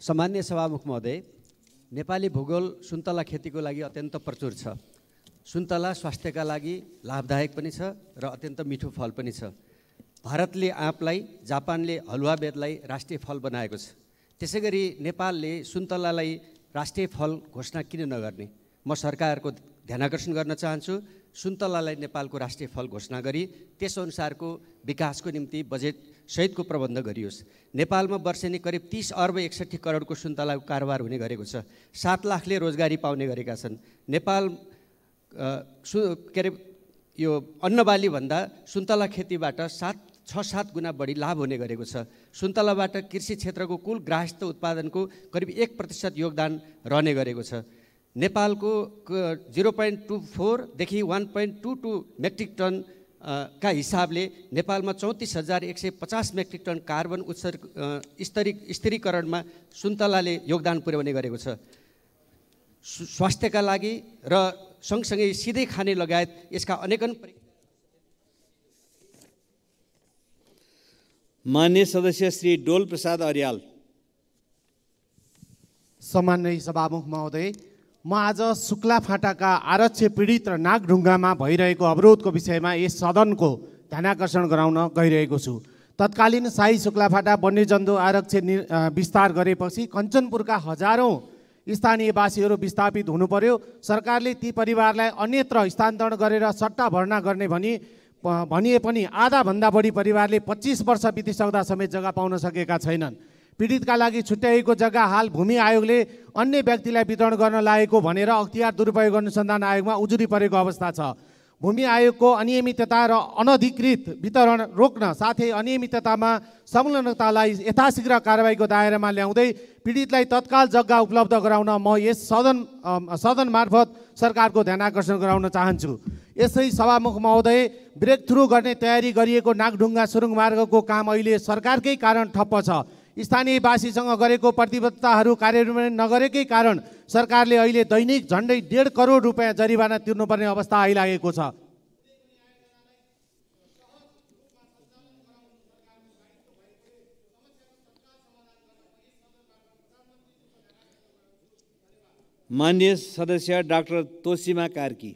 सामान्य सभामुख महोदय, नेपाली भूगोल सुन्तला खेतीको लागि अत्यन्त प्रचुर छ। सुन्तला स्वास्थ्यका लागि लाभदायक पनि छ र अत्यन्त मिठो फल पनि छ। भारतले आँपलाई, जापानले हलुवा बेतलाई राष्ट्रिय फल बनाएको छ। त्यसैगरी नेपालले सुन्तलालाई राष्ट्रिय फल घोषणा किन नगर्ने? म सरकारको ध्यानाकर्षण गर्न चाहन्छु। सुन्तलालाई नेपालको राष्ट्रिय फल घोषणा गरी त्यसअनुसारको विकासको निम्ति बजेट सहितको प्रबन्ध गरियोस्। नेपालमा वर्षेनी करिब 30 अर्ब 61 करोडको सुन्तलाको कारोबार हुने गरेको छ। 7 लाखले रोजगारी पाउने गरेका छन्। नेपाल यो अन्नबाली भन्दा सुन्तला खेतीबाट 6-7 गुणा बढी लाभ हुने गरेको छ। सुन्तलाबाट कृषि क्षेत्रको कुल ग्राहस्थ उत्पादनको करिब 1% योगदान रहने गरेको छ। नेपालको 0.24 देखि 1.22 मेट्रिक टन का हिसाबले नेपालमा 34,150 मेट्रिक टन कार्बन स्थिरीकरणमा सुन्तलाले योगदान पुर्याउने गरेको छ। स्वास्थ्यका लागि र सँगसँगै सिधै खाने लगायत यसका अनेकन। मान्य सदस्य श्री डोल प्रसाद अर्याल। सम्माननीय सभामुख महोदय, म आज शुक्लाफाटाका आरक्ष पीडित र नागढुङ्गामा भइरहेको अवरोधको विषयमा यस सदनको ध्यानाकर्षण गराउन गइरहेको छु। तत्कालीन शाही शुक्लाफाटा वन्यजन्तु आरक्ष विस्तार गरेपछि कञ्चनपुरका हजारौँ स्थानीयवासीहरू विस्थापित हुनु पर्यो। सरकारले ती परिवारलाई अन्यत्र स्थानान्तरण गरेर सट्टा भर्ना गर्ने भनिए पनि आधाभन्दा बढी परिवारले 25 वर्ष बितिसक्दा समेत जग्गा पाउन सकेका छैनन्। पीडितका लागि छुट्याइएको जग्गा हाल भूमि आयोगले अन्य व्यक्तिलाई वितरण गर्न लागेको भनेर अख्तियार दुरुपयोग अनुसन्धान आयोगमा उजुरी परेको अवस्था छ। भूमि आयोगको अनियमितता र अनधिकृत वितरण रोक्न साथै अनियमिततामा संलग्नतालाई यथाशीघ्र कारबाहीको दायरामा ल्याउँदै पीडितलाई तत्काल जग्गा उपलब्ध गराउन म यस सदन मार्फत सरकारको ध्यानाकर्षण गराउन चाहन्छु। यसै सभामुख महोदय, ब्रेक थ्रु गर्ने तयारी गरिएको नागढुङ्गा सुरुङ मार्गको काम अहिले सरकारकै कारण ठप्प छ। स्थानीयवासीसँग गरेको प्रतिबद्धताहरू कार्यान्वयन नगरेकै कारण सरकारले अहिले दैनिक झन्डै 1.5 करोड रुपियाँ जरिवाना तिर्नुपर्ने अवस्था आइलागेको छ। माननीय सदस्य डाक्टर तोसीमा कार्की।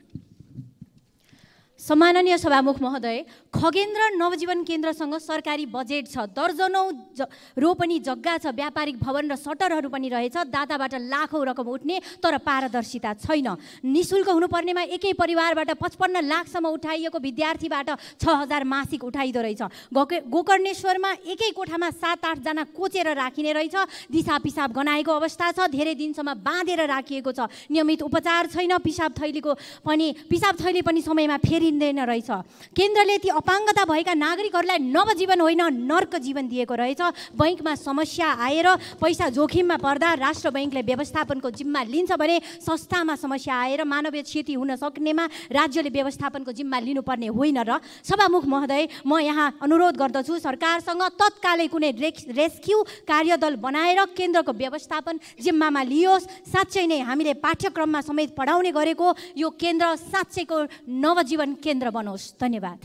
सम्माननीय सभामुख महोदय, खगेन्द्र नवजीवन केन्द्रसँग सरकारी बजेट छ। दर्जनौं रोपनी जग्गा छ। व्यापारिक भवन र सटरहरू पनि रहेछ। दाताबाट लाखौँ रकम उठ्ने तर पारदर्शिता छैन। निशुल्क हुनुपर्नेमा एकै परिवारबाट 55 लाखसम्म उठाइएको विद्यार्थीबाट 6,000 मासिक उठाइदो रहेछ। गोकर्णेश्वरमा एकै कोठामा 7-8 जना कोचेर राखिने रहेछ। दिशा पिसाब गनाएको अवस्था छ। धेरै दिनसम्म बाँधेर राखिएको छ। नियमित उपचार छैन। पिसाब थैली पनि समयमा फेरिँदैन रहेछ। केन्द्रले ती अपाङ्गता भएका नागरिकहरूलाई नवजीवन होइन नर्क जीवन दिएको रहेछ। बैंकमा समस्या आएर पैसा जोखिममा पर्दा राष्ट्र बैंकले व्यवस्थापनको जिम्मा लिन्छ भने संस्थामा समस्या आएर मानवीय क्षति हुन सक्नेमा राज्यले व्यवस्थापनको जिम्मा लिनुपर्ने होइन र? सभामुख महोदय, म यहाँ अनुरोध गर्दछु सरकारसँग तत्कालै कुनै रेस्क्यु कार्यदल बनाएर केन्द्रको व्यवस्थापन जिम्मामा लियोस्। साँच्चै नै हामीले पाठ्यक्रममा समेत पढाउने गरेको यो केन्द्र साँच्चैको नवजीवन केन्द्र बनोस्। धन्यवाद।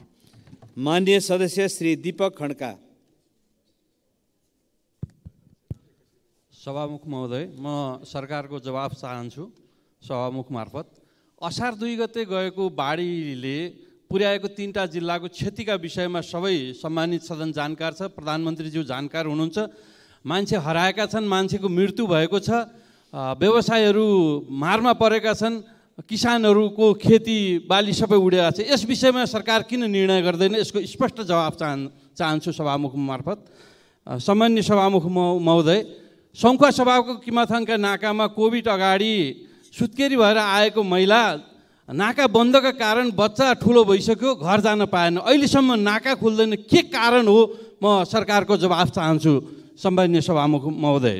माननीय सदस्य श्री दीपक खड्का। सभामुख महोदय, म सरकारको जवाब चाहन्छु सभामुख मार्फत। असार 2 गते गएको बाढीले पुर्याएको 3टा जिल्लाको क्षतिका विषयमा सबै सम्मानित सदन जानकार छ। प्रधानमन्त्रीज्यू जानकार हुनुहुन्छ। मान्छे हराएका छन्, मान्छेको मृत्यु भएको छ, व्यवसायहरू मारमा परेका छन्, किसानहरूको खेती बाली सबै उडेका छ। यस विषयमा सरकार किन निर्णय गर्दैन? यसको स्पष्ट जवाब चाहन्छु सभामुख मार्फत। सम्मान्य सभामुख महोदय, सङ्खुवा सभाको किमाथाङका नाकामा कोभिड अगाडि सुत्केरी भएर आएको महिला नाका बन्दका कारण बच्चा ठुलो भइसक्यो, घर जान पाएन। अहिलेसम्म नाका खुल्दैन। के कारण हो? म सरकारको जवाब चाहन्छु सम्मान्य सभामुख महोदय।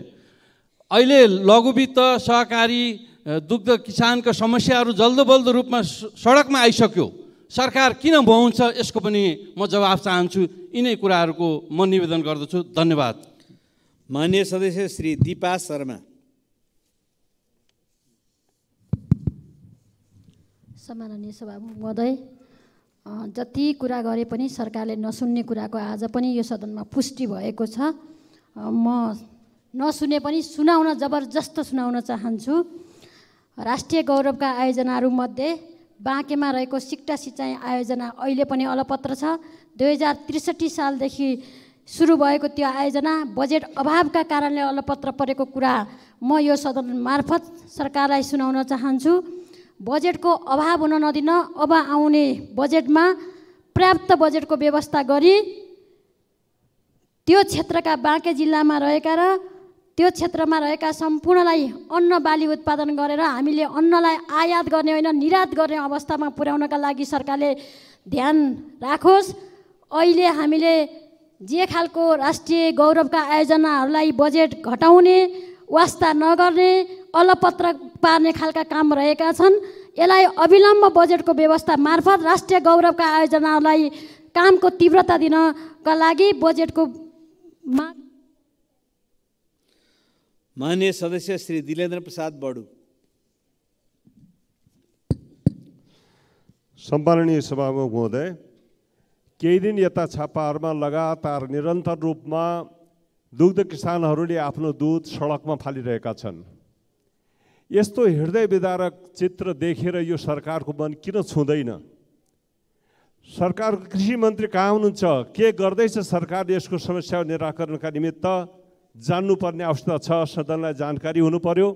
अहिले लघुवित्त सहकारी दुग्ध किसानको समस्याहरू जल्दोबल्दो रूपमा सडकमा आइसक्यो। सरकार किन भन्छ? यसको पनि म जवाब चाहन्छु। यिनै कुराहरूको म निवेदन गर्दछु। धन्यवाद। माननीय सदस्य श्री दीपा शर्मा। सम्माननीय सभामुख महोदय, जति कुरा गरे पनि सरकारले नसुन्ने कुराको आज पनि यो सदनमा पुष्टि भएको छ। म नसुने पनि सुनाउन जबरजस्त सुनाउन चाहन्छु। राष्ट्रिय गौरवका आयोजनाहरूमध्ये बाँकेमा रहेको सिक्टा सिँचाइ आयोजना अहिले पनि अलपत्र छ। 2063 सालदेखि सुरु भएको त्यो आयोजना बजेट अभावका कारणले अलपत्र परेको कुरा म यो सदन मार्फत सरकारलाई सुनाउन चाहन्छु। बजेटको अभाव हुन नदिन अब आउने बजेटमा पर्याप्त बजेटको व्यवस्था गरी त्यो क्षेत्रका बाँके जिल्लामा रहेका र त्यो क्षेत्रमा रहेका सम्पूर्णलाई अन्न बाली उत्पादन गरेर हामीले अन्नलाई आयात गर्ने होइन निर्यात गर्ने अवस्थामा पुर्याउनका लागि सरकारले ध्यान राखोस्। अहिले हामीले जे खालको राष्ट्रिय गौरवका आयोजनाहरूलाई बजेट घटाउने वास्ता नगर्ने अलपत्र पार्ने खालका काम रहेका छन्। यसलाई अविलम्ब बजेटको व्यवस्था मार्फत राष्ट्रिय गौरवका आयोजनाहरूलाई कामको तीव्रता दिनका लागि बजेटको माननीय सदस्य श्री दिलेन्द्र प्रसाद बडु। सम्माननीय सभामुख महोदय, केही दिन यता छापाहरूमा लगातार निरन्तर रूपमा दुग्ध किसानहरूले आफ्नो दुध सडकमा फालिरहेका छन्। यस्तो हृदय विदारक चित्र देखेर यो सरकारको मन किन छुँदैन? सरकारको कृषि मन्त्री कहाँ हुनुहुन्छ? के गर्दैछ सरकारले यसको समस्या निराकरणका निमित्त जान्नुपर्ने आवश्यकता छ। सदनलाई जानकारी हुनु पर्यो।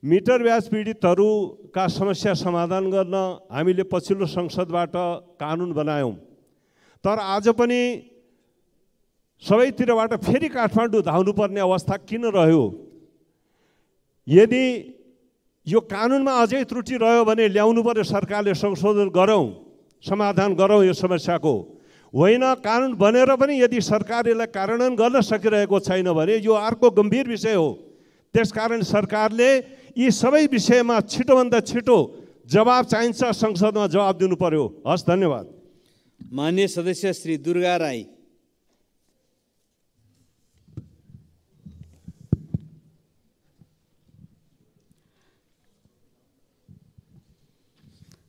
मिटर ब्याज पीडितहरूका समस्या समाधान गर्न हामीले पछिल्लो संसदबाट कानुन बनायौँ, तर आज पनि सबैतिरबाट फेरि काठमाडौँ धाउनुपर्ने अवस्था किन रह्यो? यदि यो कानुनमा अझै त्रुटि रह्यो भने ल्याउनु पर्यो, सरकारले संशोधन गरौँ, समाधान गरौँ यो समस्याको। होइन कानुन बनेर पनि यदि सरकारले यसलाई कार्यान्वयन गर्न सकिरहेको छैन भने यो अर्को गम्भीर विषय हो। त्यसकारण सरकारले यी सबै विषयमा छिटोभन्दा छिटो जवाब चाहिन्छ, संसदमा जवाब दिनु पर्यो। हस्, धन्यवाद। माननीय सदस्य श्री दुर्गा राई।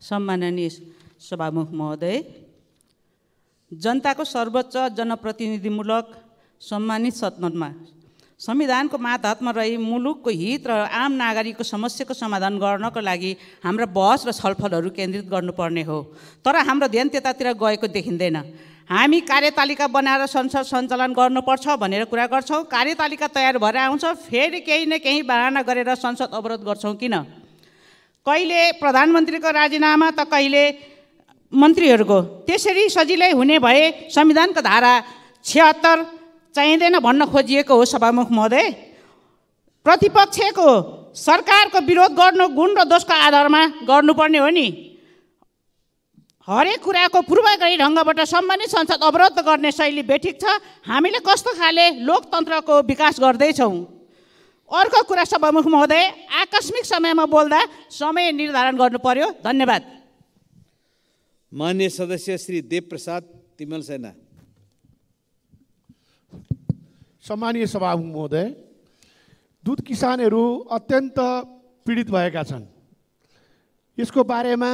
सम्माननीय सभामुख महोदय, जनताको सर्वोच्च जनप्रतिनिधिमूलक सम्मानित सदनमा संविधानको मातहतमा रही मुलुकको हित र आम नागरिकको समस्याको समाधान गर्नको लागि हाम्रा बहस र छलफलहरू केन्द्रित गर्नुपर्ने हो, तर हाम्रो ध्यान त्यतातिर गएको देखिँदैन। हामी कार्यतालिका बनाएर संसद सञ्चालन गर्नुपर्छ भनेर कुरा गर्छौँ, कार्यतालिका तयार भएर आउँछ, फेरि केही न केही बहाना गरेर संसद अवरोध गर्छौँ किन? कहिले प्रधानमन्त्रीको राजीनामा त कहिले मन्त्रीहरूको। त्यसरी सजिलै हुने भए संविधानको धारा 76 चाहिँदैन भन्न खोजिएको हो। सभामुख महोदय, प्रतिपक्षको सरकारको विरोध गर्नु गुण र दोषको आधारमा गर्नुपर्ने हो नि। हरेक कुराको पूर्वग्रही ढङ्गबाट सम्बन्धित संसद अवरोध गर्ने शैली बेठिक छ। हामीले कस्तो खाले लोकतन्त्रको विकास गर्दैछौँ? अर्को कुरा सभामुख महोदय, आकस्मिक समयमा बोल्दा समय निर्धारण गर्नु पर्यो। धन्यवाद। माननीय सदस्य श्री देवप्रसाद तिमल सेना। सम्मानीय सभामुख महोदय, दुध किसानहरू अत्यन्त पीडित भएका छन्। यसको बारेमा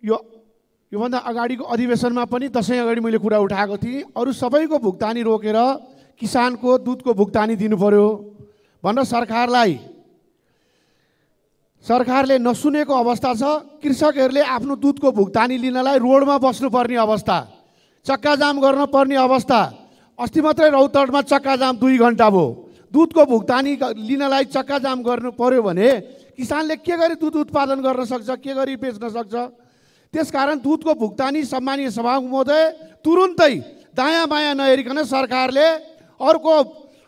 योभन्दा अगाडिको अधिवेशनमा पनि दशैँ अगाडि मैले कुरा उठाएको थिएँ। अरू सबैको भुक्तानी रोकेर किसानको दुधको भुक्तानी दिनु पर्यो भनेर सरकारले नसुनेको अवस्था छ। कृषकहरूले आफ्नो दुधको भुक्तानी लिनलाई रोडमा बस्नुपर्ने अवस्था, चक्काजाम गर्न पर्ने अवस्था। अस्ति मात्रै रौतहटमा चक्काजाम 2 घन्टा भयो। दुधको भुक्तानी लिनलाई चक्काजाम गर्नु पर्यो भने किसानले के गरी दुध उत्पादन गर्न सक्छ, के गरी बेच्न सक्छ? त्यसकारण दुधको भुक्तानी सम्मानीय सभामुख महोदय तुरुन्तै दायाँ बायाँ नहेरिकन सरकारले अर्को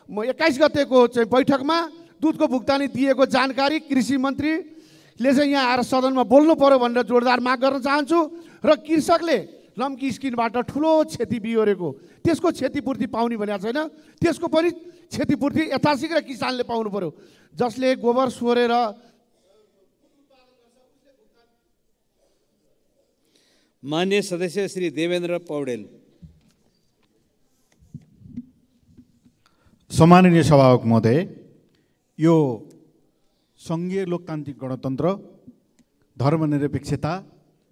21 गतेको चाहिँ बैठकमा दुधको भुक्तानी दिएको जानकारी कृषि मन्त्रीले चाहिँ यहाँ आएर सदनमा बोल्नु पर्यो भनेर जोरदार माग गर्न चाहन्छु। र कृषकले लम्की स्किनबाट ठुलो क्षति बिहोरेको, त्यसको क्षतिपूर्ति पाउने भनेको छैन, त्यसको पनि क्षतिपूर्ति यथाशीघ्र किसानले पाउनु पर्यो। जसले गोबर सोरेर माननीय सदस्य श्री देवेन्द्र पौडेल। सम्माननीय सभामुख महोदय, यो सङ्घीय लोकतान्त्रिक गणतन्त्र, धर्मनिरपेक्षता,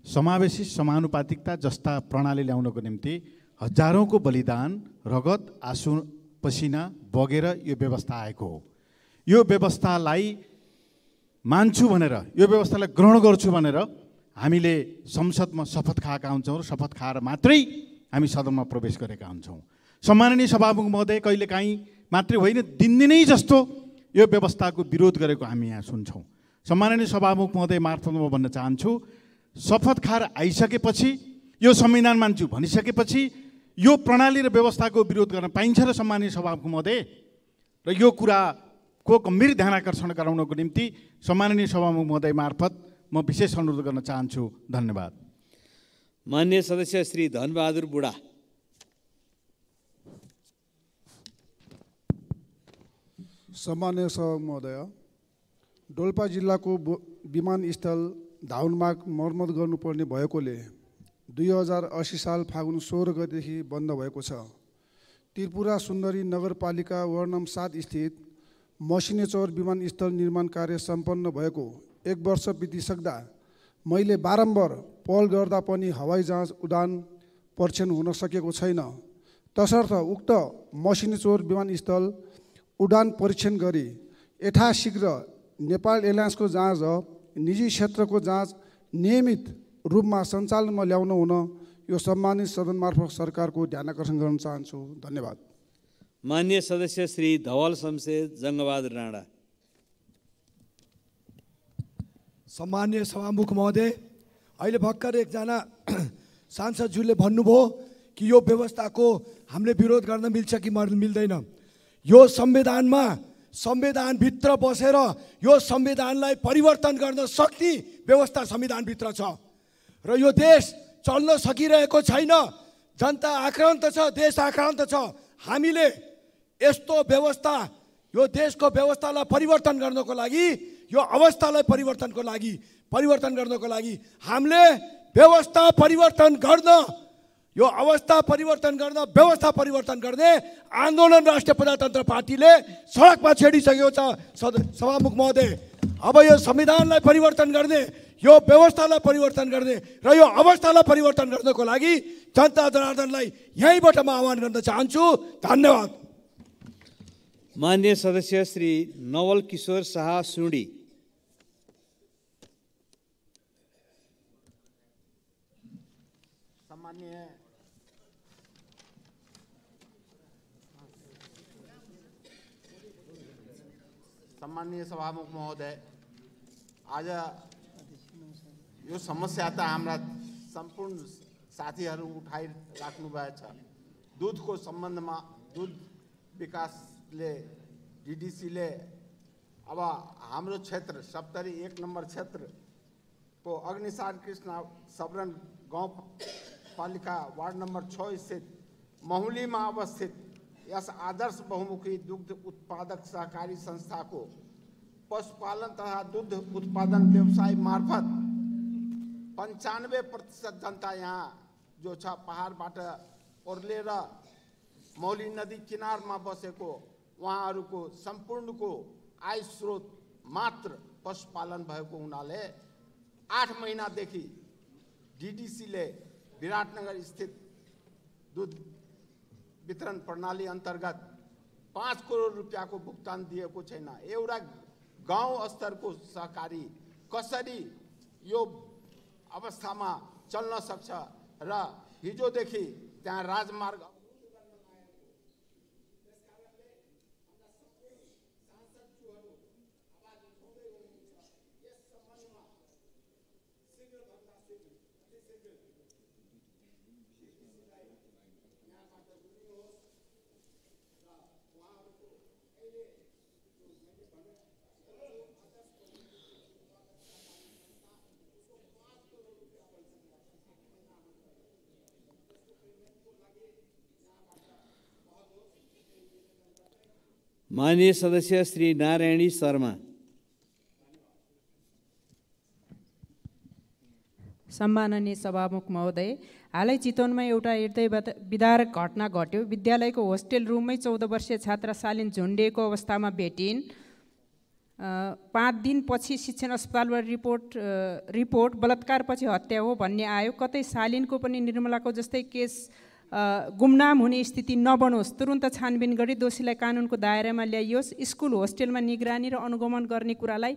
समावेशी समानुपातिकता जस्ता प्रणाली ल्याउनको निम्ति हजारौँको बलिदान, रगत, आँसु, पसिना बगेर यो व्यवस्था आएको हो। यो व्यवस्थालाई मान्छु भनेर, यो व्यवस्थालाई ग्रहण गर्छु भनेर हामीले संसदमा शपथ खाएका हुन्छौँ र शपथ खाएर मात्रै हामी सदनमा प्रवेश गरेका हुन्छौँ। सम्माननीय सभामुख महोदय, कहिलेकाहीँ मात्रै होइन, दिनदिनै जस्तो यो व्यवस्थाको विरोध गरेको हामी यहाँ सुन्छौँ। सम्माननीय सभामुख महोदय मार्फत म भन्न चाहन्छु, शपथ खाएर आइसकेपछि, यो संविधान मान्छु भनिसकेपछि यो प्रणाली र व्यवस्थाको विरोध गर्न पाइन्छ र सम्माननीय सभामुख महोदय, र यो कुराको गम्भीर ध्यानाकर्षण गराउनको निम्ति सम्माननीय सभामुख महोदय मार्फत म विशेष अनुरोध गर्न चाहन्छु। धन्यवाद। माननीय सदस्य श्री धनबहादुर बुढा। सम्माननीय सभामुख महोदय, डोल्पा जिल्लाको विमानस्थल धाउनमार्ग मर्मत गर्नुपर्ने भएकोले 2080 साल फागुन 16 गतेदेखि बन्द भएको छ। त्रिपुरा सुन्दरी नगरपालिका वार्ड नम्बर 7 स्थित मसिनेचौर विमानस्थल निर्माण कार्य सम्पन्न भएको 1 वर्ष बितिसक्दा मैले बारम्बार पहल गर्दा पनि हवाई जहाज उडान परीक्षण हुन सकेको छैन। तसर्थ उक्त मसिनेचौर विमानस्थल उडान परीक्षण गरी यथाशीघ्र नेपाल एयरलाइन्सको जहाज र निजी क्षेत्रको जहाज नियमित रूपमा सञ्चालनमा ल्याउन हुन यो सम्मानित सदन मार्फत सरकारको ध्यानाकर्षण गर्न चाहन्छु। धन्यवाद। माननीय सदस्य श्री धवल शमशेर जङ्गबहादुर राणा। सम्माननीय सभामुख महोदय, अहिले भर्खर एकजना सांसदज्यूले भन्नुभयो कि यो व्यवस्थाको हामीले विरोध गर्न मिल्छ कि मिल्दैन। यो संविधानमा, संविधानभित्र बसेर यो संविधानलाई परिवर्तन गर्न सक्ने व्यवस्था संविधानभित्र छ र यो देश चल्न सकिरहेको छैन। जनता आक्रान्त छ, देश आक्रान्त छ। हामीले यस्तो व्यवस्था, यो देशको व्यवस्थालाई परिवर्तन गर्नको लागि, यो अवस्थालाई परिवर्तन गर्नको लागि हामीले व्यवस्था परिवर्तन गर्न, यो अवस्था परिवर्तन गर्न, व्यवस्था परिवर्तन गर्ने आन्दोलन राष्ट्रिय प्रजातन्त्र पार्टीले सडकमा छेडिसकेको छ। सभामुख महोदय, अब यो संविधानलाई परिवर्तन गर्ने, यो व्यवस्थालाई परिवर्तन गर्ने र यो अवस्थालाई परिवर्तन गर्नको लागि जनता जनार्दनलाई यहीँबाट म आह्वान गर्न चाहन्छु। धन्यवाद। माननीय सदस्य श्री नवल किशोर शाह सुडी। सम्माननीय सभामुख महोदय, आज यो समस्या त हाम्रा सम्पूर्ण साथीहरू उठाइराख्नु भएको छ। दुधको सम्बन्धमा दुध विकासले, डिडिसीले अब हाम्रो क्षेत्र सप्तरी 1 नम्बर क्षेत्रको अग्निसार कृष्ण सबरन गाउँपालिका वार्ड नम्बर 6 स्थित महुलीमा अवस्थित यस आदर्श बहुमुखी दुग्ध उत्पादक सहकारी संस्थाको पशुपालन तथा दुध उत्पादन व्यवसाय मार्फत 95% जनता यहाँ जो छ पहाडबाट ओर्लेर मौली नदी किनारमा बसेको उहाँहरूको सम्पूर्णको आय स्रोत मात्र पशुपालन भएको हुनाले 8 महिनादेखि डिडिसीले विराटनगर स्थित दुध वितरण प्रणाली अन्तर्गत 5 करोड रुपियाँको भुक्तान दिएको छैन। एउटा गाउँ स्तरको सहकारी कसरी यो अवस्थामा चल्न सक्छ र हिजोदेखि त्यहाँ राजमार्ग माननीय सदस्य श्री नारायणी शर्मा। सम्माननीय सभामुख महोदय, हालै चितवनमा एउटा हृदय विदारक घटना घट्यो। विद्यालयको होस्टेल रुममै 14 वर्षीय छात्रा शालिन झुन्डिएको अवस्थामा भेटिन्। 5 दिनपछि शिक्षण अस्पतालबाट रिपोर्ट बलात्कारपछि हत्या हो भन्ने आयो। कतै शालिनको पनि निर्मलाको जस्तै केस गुमनाम हुने स्थिति नबनोस्, तुरुन्त छानबिन गरी दोषीलाई कानुनको दायरामा ल्याइयोस्, स्कुल होस्टेलमा निगरानी र अनुगमन गर्ने कुरालाई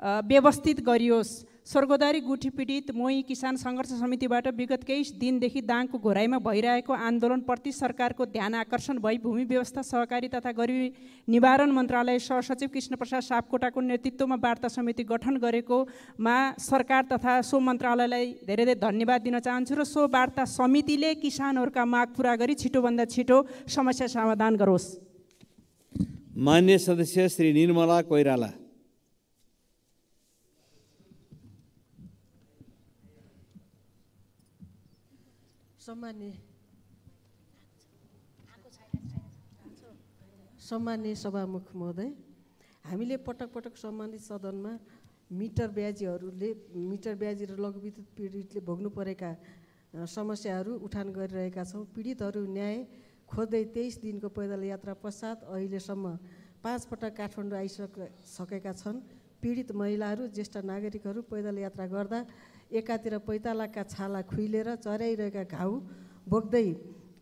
व्यवस्थित गरियोस्। स्वर्गद्वारी गुठी पीडित मोही किसान सङ्घर्ष समितिबाट विगत केही दिनदेखि दाङको घोराइमा भइरहेको आन्दोलनप्रति सरकारको ध्यान आकर्षण भई भूमि व्यवस्था, सहकारी तथा गरिबी निवारण मन्त्रालय सहसचिव कृष्णप्रसाद सापकोटाको नेतृत्वमा वार्ता समिति गठन गरेकोमा सरकार तथा सो मन्त्रालयलाई धेरै धेरै धन्यवाद दिन चाहन्छु र सो वार्ता समितिले किसानहरूका माग पुरा गरी छिटोभन्दा छिटो समस्या समाधान गरोस्। मान्य सदस्य श्री निर्मला कोइराला। सम्मान्य सभामुख महोदय, हामीले पटक पटक सम्बन्धित सदनमा मिटर ब्याजी र लघुविद्युत पीडितले भोग्नु परेका समस्याहरू उठान गरिरहेका छौँ। पीडितहरू न्याय खोज्दै 23 दिनको पैदल यात्रा पश्चात अहिलेसम्म 5 पटक काठमाडौँ आइसकेका छन्। पीडित महिलाहरू, ज्येष्ठ नागरिकहरू पैदल यात्रा गर्दा एकातिर पैतालाका छाला खुइलेर चर्याइरहेका घाउ बोक्दै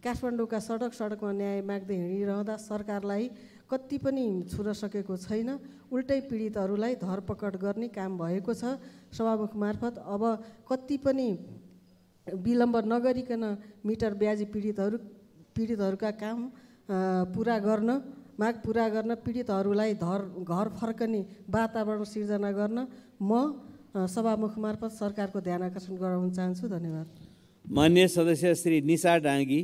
काठमाडौँका सडकमा न्याय माग्दै हिँडिरहँदा सरकारलाई कति पनि छुन सकेको छैन। उल्टै पीडितहरूलाई धरपकड गर्ने काम भएको छ। सभामुख मार्फत अब कति पनि विलम्ब नगरिकन मिटर ब्याजी पीडितहरूका काम माग पुरा गर्न पीडितहरूलाई घर फर्कने वातावरण सिर्जना गर्न म सभामुख मार्फत सरकारको ध्यान आकर्षण गराउन चाहन्छु। धन्यवाद। मान्य सदस्य श्री निशा डाङ्गी।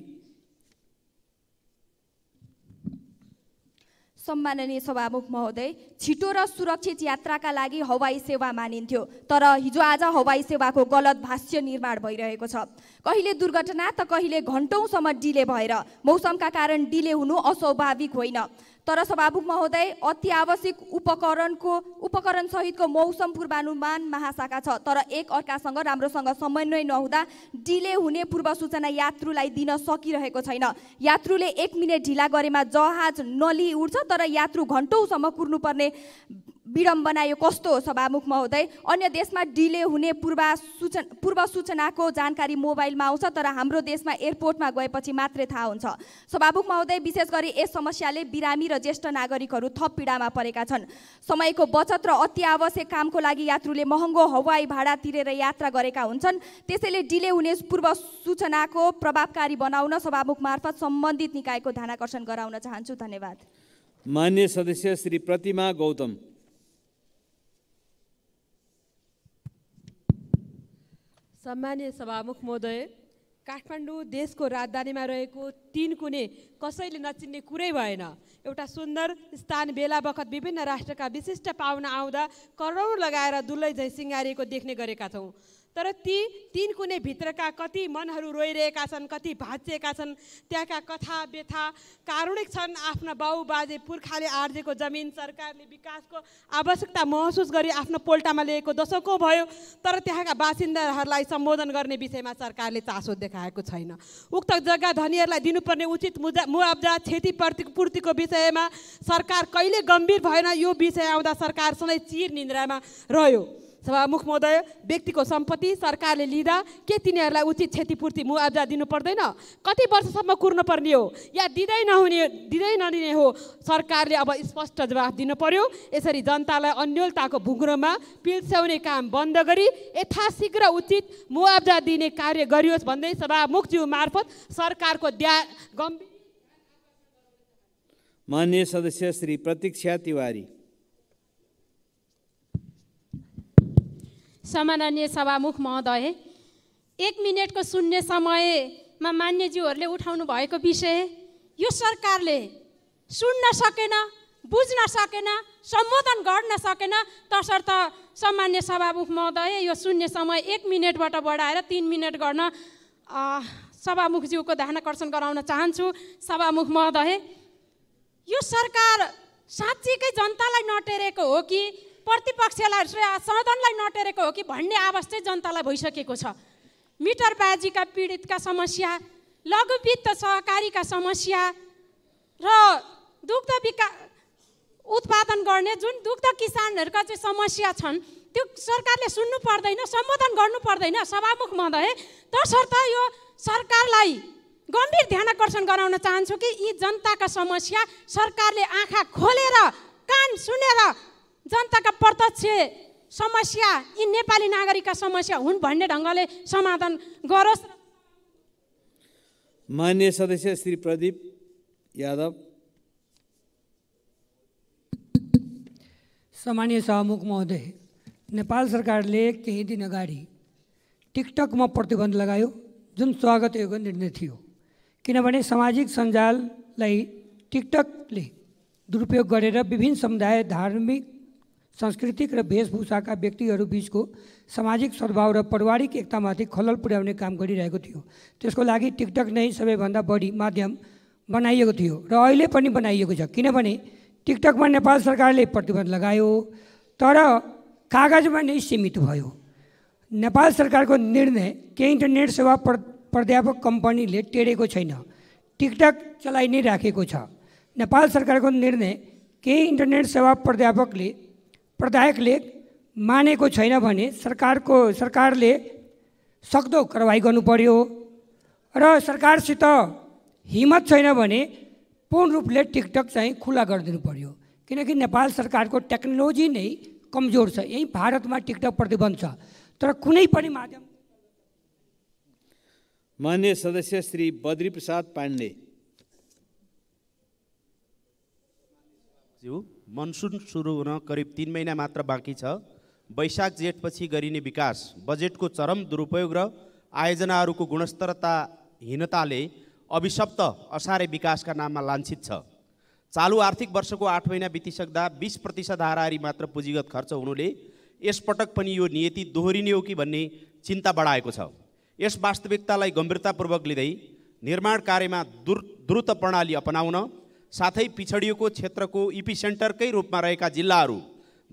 सम्माननीय सभामुख महोदय, छिटो र सुरक्षित यात्राका लागि हवाई सेवा मानिन्थ्यो, तर हिजो आज हवाई सेवाको गलत भाष्य निर्माण भइरहेको छ। कहिले दुर्घटना त कहिले घण्टौँसम्म डिले भएर मौसमका कारण डिले हुनु अस्वाभाविक होइन। तर सभामुख महोदय, अति आवश्यक उपकरण सहितको मौसम पूर्वानुमान महाशाखा छ, तर एक अर्कासँग राम्रोसँग समन्वय नहुँदा डिले हुने पूर्व सूचना यात्रुलाई दिन सकिरहेको छैन। यात्रुले 1 मिनेट ढिला गरेमा जहाज नली उड्छ, तर यात्रु घण्टौँसम्म कुर्नुपर्ने विडम्बना यो कस्तो हो सभामुख महोदय? अन्य देशमा डिले हुने पूर्व सूचनाको जानकारी मोबाइलमा आउँछ, तर हाम्रो देशमा एयरपोर्टमा गएपछि मात्रै थाहा हुन्छ। सभामुख महोदय, विशेष गरी यस समस्याले बिरामी र ज्येष्ठ नागरिकहरू थप पीडामा परेका छन्। समयको बचत र अति आवश्यक कामको लागि यात्रुले महँगो हवाई भाडा तिरेर यात्रा गरेका हुन्छन्। त्यसैले डिले हुने पूर्व सूचनाको प्रभावकारी बनाउन सभामुख मार्फत सम्बन्धित निकायको ध्यानाकर्षण गराउन चाहन्छु। धन्यवाद। मान्य सदस्य श्री प्रतिमा गौतम। सम्मान्य सभामुख महोदय, काठमाडौँ देशको राजधानीमा रहेको 3 कुने कसैले नचिन्ने कुरै भएन। एउटा सुन्दर स्थान, बेला बखत विभिन्न राष्ट्रका विशिष्ट पाहुना आउँदा करोड लगाएर दुलै झै सिँगारिएको देख्ने गरेका छौँ। तर ती 3 कुने भित्रका कति मनहरू रोइरहेका छन्, कति भाँचिएका छन्। त्यहाँका कथा व्यथा कारुणिक छन्। आफ्ना बाउ बाजे पुर्खाले आर्जेको जमिन सरकारले विकासको आवश्यकता महसुस गरी आफ्नो पोल्टामा लिएको दशकौँ भयो, तर त्यहाँका बासिन्दाहरूलाई सम्बोधन गर्ने विषयमा सरकारले चासो देखाएको छैन। उक्त जग्गा धनीहरूलाई दिनुपर्ने उचित मुआब्जा क्षतिपूर्तिको विषयमा सरकार कहिले गम्भीर भएन। यो विषय आउँदा सरकार सधैँ चिर निन्द्रामा रह्यो। सभामुख महोदय, व्यक्तिको सम्पत्ति सरकारले लिँदा के तिनीहरूलाई उचित क्षतिपूर्ति मुआब्जा दिनु पर्दैन? कति वर्षसम्म कुर्नुपर्ने हो या दिँदै नदिने हो? सरकारले अब स्पष्ट जवाफ दिनु पर्यो। यसरी जनतालाई अन्योलताको भुङ्ग्रोमा पिल्स्याउने काम बन्द गरी यथाशीघ्र उचित मुआब्जा दिने कार्य गरियोस् भन्दै सभामुखज्यू मार्फत सरकारको गम्भीर। मान्य सदस्य श्री प्रतीक्षा तिवारी। सम्माननीय सभामुख महोदय, 1 मिनेटको शून्य समयमा मान्यज्यूहरूले उठाउनु भएको विषय यो सरकारले सुन्न सकेन, बुझ्न सकेन, सम्बोधन गर्न सकेन। तसर्थ सम्मान्य सभामुख महोदय, यो शून्य समय 1 मिनेटबाट बढाएर 3 मिनेट गर्न सभामुखज्यूको ध्यानाकर्षण गराउन चाहन्छु। सभामुख महोदय, यो सरकार साँच्चीकै जनतालाई नटेरेको हो कि प्रतिपक्षलाई सदनलाई नटेरेको हो कि भन्ने आवाज चाहिँ जनतालाई भइसकेको छ। मिटर बाजीका पीडितका समस्या, लघुवित्त सहकारीका समस्या र दुग्ध उत्पादन गर्ने जुन दुग्ध किसानहरूका चाहिँ समस्या छन् त्यो सरकारले सुन्नु पर्दैन, सम्बोधन गर्नु पर्दैन। सभामुख महोदय, तसर्थ यो सरकारलाई गम्भीर ध्यानाकर्षण गराउन चाहन्छु कि यी जनताका समस्या सरकारले आँखा खोलेर कान सुनेर जनताका प्रत्यक्ष समस्या यी नेपाली नागरिकका समस्या हुन् भन्ने ढङ्गले समाधान गरोस्। माननीय सदस्य श्री प्रदीप यादव। सम्मानीय सभामुख महोदय, नेपाल सरकारले केही दिन अगाडि टिकटकमा प्रतिबन्ध लगायो, जुन स्वागत योग्य निर्णय थियो। किनभने सामाजिक सञ्जाललाई टिकटकले दुरुपयोग गरेर विभिन्न समुदाय, धार्मिक, सांस्कृतिक र वेशभूषाका व्यक्तिहरू बीचको सामाजिक सद्भाव र पारिवारिक एकतामाथि खलल पुर्याउने काम गरिरहेको थियो। त्यसको लागि टिकटक नै सबैभन्दा बढी माध्यम बनाइएको थियो र अहिले पनि बनाइएको छ। किनभने टिकटकमा नेपाल सरकारले प्रतिबन्ध लगायो तर कागजमा नै सीमित भयो। नेपाल सरकारको निर्णय केही इन्टरनेट सेवा प्राध्यापक कम्पनीले टेरेको छैन, टिकटक चलाइ नै राखेको छ। नेपाल सरकारको निर्णय केही इन्टरनेट सेवा प्रदायकले मानेको छैन भने सरकारले सक्दो कारवाही गर्नु पर्यो र सरकारसित हिम्मत छैन भने पूर्ण रूपले टिकटक चाहिँ खुला गरिदिनु पर्यो। किनकि नेपाल सरकारको टेक्नोलोजी नै कमजोर छ। यही भारतमा टिकटक प्रतिबन्ध छ तर कुनै पनि माध्यम। माननीय सदस्य श्री बद्री प्रसाद पाण्डे। मनसुन सुरु हुन करिब 3 महिना मात्र बाँकी छ। वैशाख जेठपछि गरिने विकास बजेटको चरम दुरुपयोग र आयोजनाहरूको गुणस्तरहीनताले अभिशप्त असारे विकासका नाममा लान्छित छ। चालु आर्थिक वर्षको 8 महिना बितिसक्दा 20% हाराहारी मात्र पुँजीगत खर्च हुनुले यसपटक पनि यो नियति दोहोरिने हो कि भन्ने चिन्ता बढाएको छ। यस वास्तविकतालाई गम्भीरतापूर्वक लिँदै निर्माण कार्यमा द्रुत प्रणाली अपनाउन साथै पिछडिएको क्षेत्रको इपिसेन्टरकै रूपमा रहेका जिल्लाहरू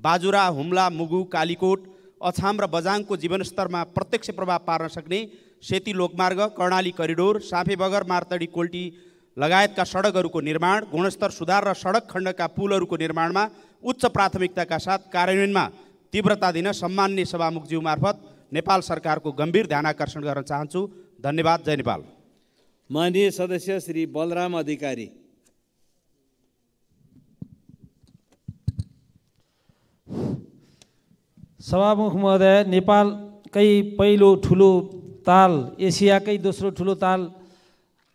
बाजुरा, हुम्ला, मुगु, कालीकोट, अछाम र बझाङको जीवनस्तरमा प्रत्यक्ष प्रभाव पार्न सक्ने सेती लोकमार्ग, कर्णाली करिडोर, साँफेबगर, मार्तडी, कोल्टी लगायतका सडकहरूको निर्माण, गुणस्तर सुधार र सडक खण्डका पुलहरूको निर्माणमा उच्च प्राथमिकताका साथ कार्यान्वयनमा तीव्रता दिन सम्माननीय सभामुखज्यू मार्फत नेपाल सरकारको गम्भीर ध्यानाकर्षण गर्न चाहन्छु। धन्यवाद। जय नेपाल। माननीय सदस्य श्री बलराम अधिकारी। सभामुख महोदय, नेपालकै पहिलो ठुलो ताल, एसियाकै दोस्रो ठुलो ताल,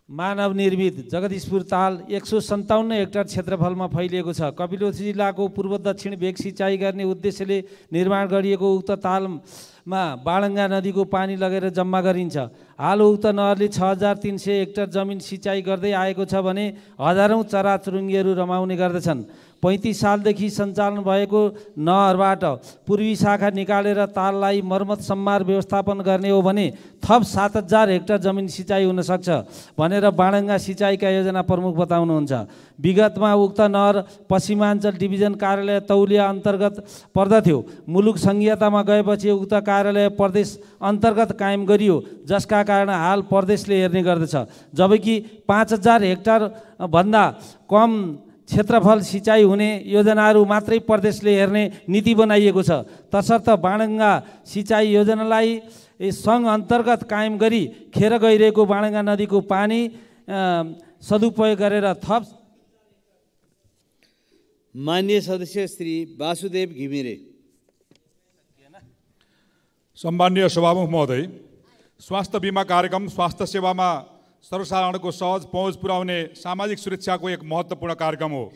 मानव निर्मित जगदीशपुर ताल 157 हेक्टर क्षेत्रफलमा फैलिएको छ। कपिलवस्तु जिल्लाको पूर्व दक्षिण भेग सिँचाइ गर्ने उद्देश्यले निर्माण गरिएको उक्त तालमा बाणङ्गा नदीको पानी लगेर जम्मा गरिन्छ। हाल उक्त नहरले 6300 हेक्टर जमिन सिँचाइ गर्दै आएको छ भने हजारौँ चराचुरुङ्गीहरू रमाउने गर्दछन्। 35 सालदेखि सञ्चालन भएको नहरबाट पूर्वी शाखा निकालेर ताललाई मर्मत सम्मार व्यवस्थापन गर्ने हो भने थप 7000 हेक्टर जमिन सिँचाइ हुन सक्छ भनेर बाणङ्गा सिँचाइका योजना प्रमुख बताउनुहुन्छ। विगतमा उक्त नहर पश्चिमाञ्चल डिभिजन कार्यालय तौलिया अन्तर्गत पर्दथ्यो। मुलुक सङ्घीयतामा गएपछि उक्त कार्यालय प्रदेश अन्तर्गत कायम गरियो, जसका कारण हाल प्रदेशले हेर्ने गर्दछ। जबकि 5000 हेक्टर भन्दा कम क्षेत्रफल सिँचाइ हुने योजनाहरू मात्रै प्रदेशले हेर्ने नीति बनाइएको छ। तसर्थ बाणङ्गा सिँचाइ योजनालाई सङ्घ अन्तर्गत कायम गरी खेर गइरहेको बाणङ्गा नदीको पानी सदुपयोग गरेर थप। माननीय सदस्य श्री वासुदेव घिमिरे। सम्माननीय सभामुख महोदय, स्वास्थ्य बीमा कार्यक्रम स्वास्थ्य सेवामा सर्वसाधारणको सहज पहुँच पुर्याउने सामाजिक सुरक्षाको एक महत्त्वपूर्ण कार्यक्रम हो।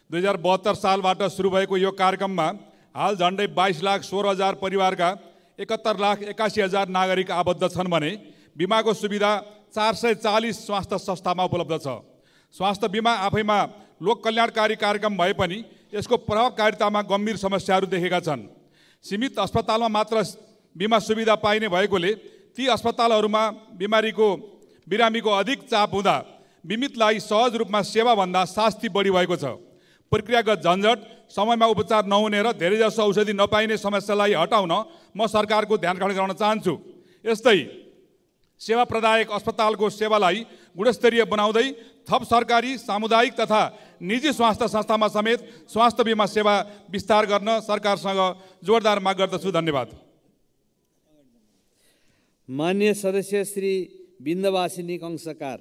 2072 सालबाट सुरु भएको यो कार्यक्रममा हाल झन्डै 22,16,000 परिवारका 71,81,000 नागरिक आबद्ध छन् भने बिमाको सुविधा 440 स्वास्थ्य संस्थामा उपलब्ध छ। स्वास्थ्य बिमा आफैमा लोक कल्याणकारी कार्यक्रम भए पनि यसको प्रभावकारितामा गम्भीर समस्याहरू देखेका छन्। सीमित अस्पतालमा मात्र बिमा सुविधा पाइने भएकोले ती अस्पतालहरूमा बिरामीको अधिक चाप हुँदा बिमितलाई सहज रूपमा सेवाभन्दा शास्ति बढी भएको छ। प्रक्रियागत झन्झट, समयमा उपचार नहुने र धेरैजसो औषधि नपाइने समस्यालाई हटाउन म सरकारको ध्यान आकर्षण गराउन चाहन्छु। यस्तै सेवा प्रदायक अस्पतालको सेवालाई गुणस्तरीय बनाउँदै थप सरकारी, सामुदायिक तथा निजी स्वास्थ्य संस्थामा समेत स्वास्थ्य बिमा सेवा विस्तार गर्न सरकारसँग जोरदार माग गर्दछु। धन्यवाद। माननीय सदस्य श्री बिन्दवासिनी कंसकार।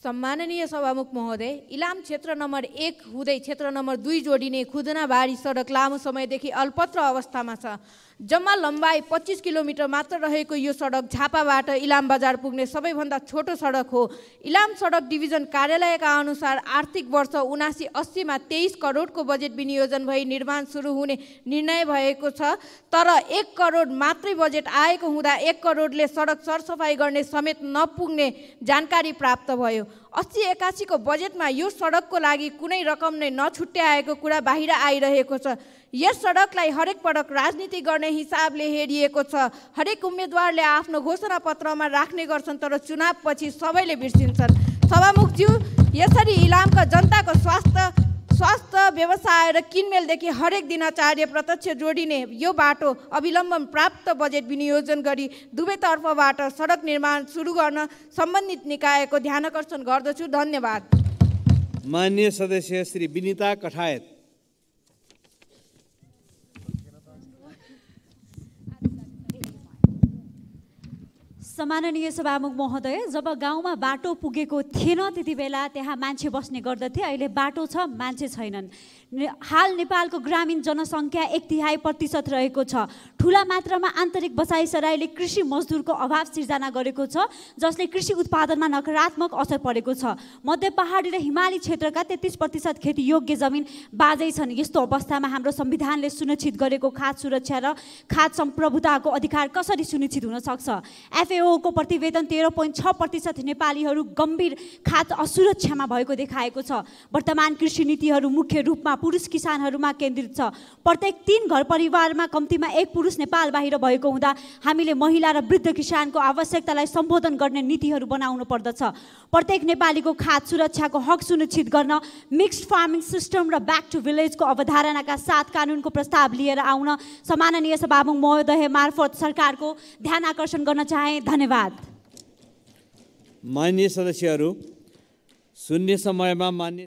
सम्माननीय सभामुख महोदय, इलाम क्षेत्र नम्बर 1 हुँदै क्षेत्र नम्बर 2 जोडिने खुदनाबारी सडक लामो समयदेखि अल्पत्र अवस्थामा छ। जम्मा लम्बाइ 25 किलोमिटर मात्र रहेको यो सडक झापाबाट इलाम बजार पुग्ने सबैभन्दा छोटो सडक हो। इलाम सडक डिभिजन कार्यालयका अनुसार आर्थिक वर्ष 79-80 मा 23 करोडको बजेट विनियोजन भई निर्माण सुरु हुने निर्णय भएको छ। तर 1 करोड मात्रै बजेट आएको हुँदा 1 करोडले सडक सरसफाइ गर्ने समेत नपुग्ने जानकारी प्राप्त भयो। 80-81 को बजेटमा यो सडकको लागि कुनै रकम नै नछुट्याएको कुरा बाहिर आइरहेको छ। यस सडकलाई हरेक पटक राजनीति गर्ने हिसाबले हेरिएको छ। हरेक उम्मेदवारले आफ्नो घोषणा पत्रमा राख्ने गर्छन्, तर चुनावपछि सबैले बिर्सिन्छन्। सभामुखज्यू, यसरी इलामका जनताको स्वास्थ्य व्यवसाय र किनमेलदेखि हरेक दिनाचार्य प्रत्यक्ष जोडिने यो बाटो अविलम्ब प्राप्त बजेट विनियोजन गरी दुवैतर्फबाट सडक निर्माण सुरु गर्न सम्बन्धित निकायको ध्यानकर्षण गर्दछु। धन्यवाद। माननीय सदस्य श्री विनिता कठायत। सम्माननीय सभामुख महोदय, जब गाउँमा बाटो पुगेको थिएन त्यति बेला त्यहाँ मान्छे बस्ने गर्दथे। अहिले बाटो छ, मान्छे छैनन्। हाल नेपालको ग्रामीण जनसङ्ख्या 1/3% रहेको छ। ठुला मात्रामा आन्तरिक बसाइसराईले कृषि मजदुरको अभाव सिर्जना गरेको छ, जसले कृषि उत्पादनमा नकारात्मक असर परेको छ। मध्य पहाडी र हिमाली क्षेत्रका 33% खेती योग्य जमिन बाँझै छन्। यस्तो अवस्थामा हाम्रो संविधानले सुनिश्चित गरेको खाद्य सुरक्षा र खाद्य सम्प्रभुताको अधिकार कसरी सुनिश्चित हुन सक्छ? FAO को प्रतिवेदन 13.6% नेपालीहरू गम्भीर खाद्य असुरक्षामा भएको देखाएको छ। वर्तमान कृषि नीतिहरू मुख्य रूपमा पुरुष किसानहरूमा केन्द्रित छ। प्रत्येक 3 घर परिवारमा कम्तीमा 1 पुरुष नेपाल बाहिर भएको हुँदा हामीले महिला र वृद्ध किसानको आवश्यकतालाई सम्बोधन गर्ने नीतिहरू बनाउनु पर्दछ। प्रत्येक नेपालीको खाद्य सुरक्षाको हक सुनिश्चित गर्न मिक्स्ड फार्मिङ सिस्टम र ब्याक टु भिलेजको अवधारणाका साथ कानुनको प्रस्ताव लिएर आउन सम्माननीय सभामुख महोदय मार्फत सरकारको ध्यान आकर्षण गर्न चाहे। धन्यवाद। माननीय सदस्यहरू, शून्य समयमा मान्य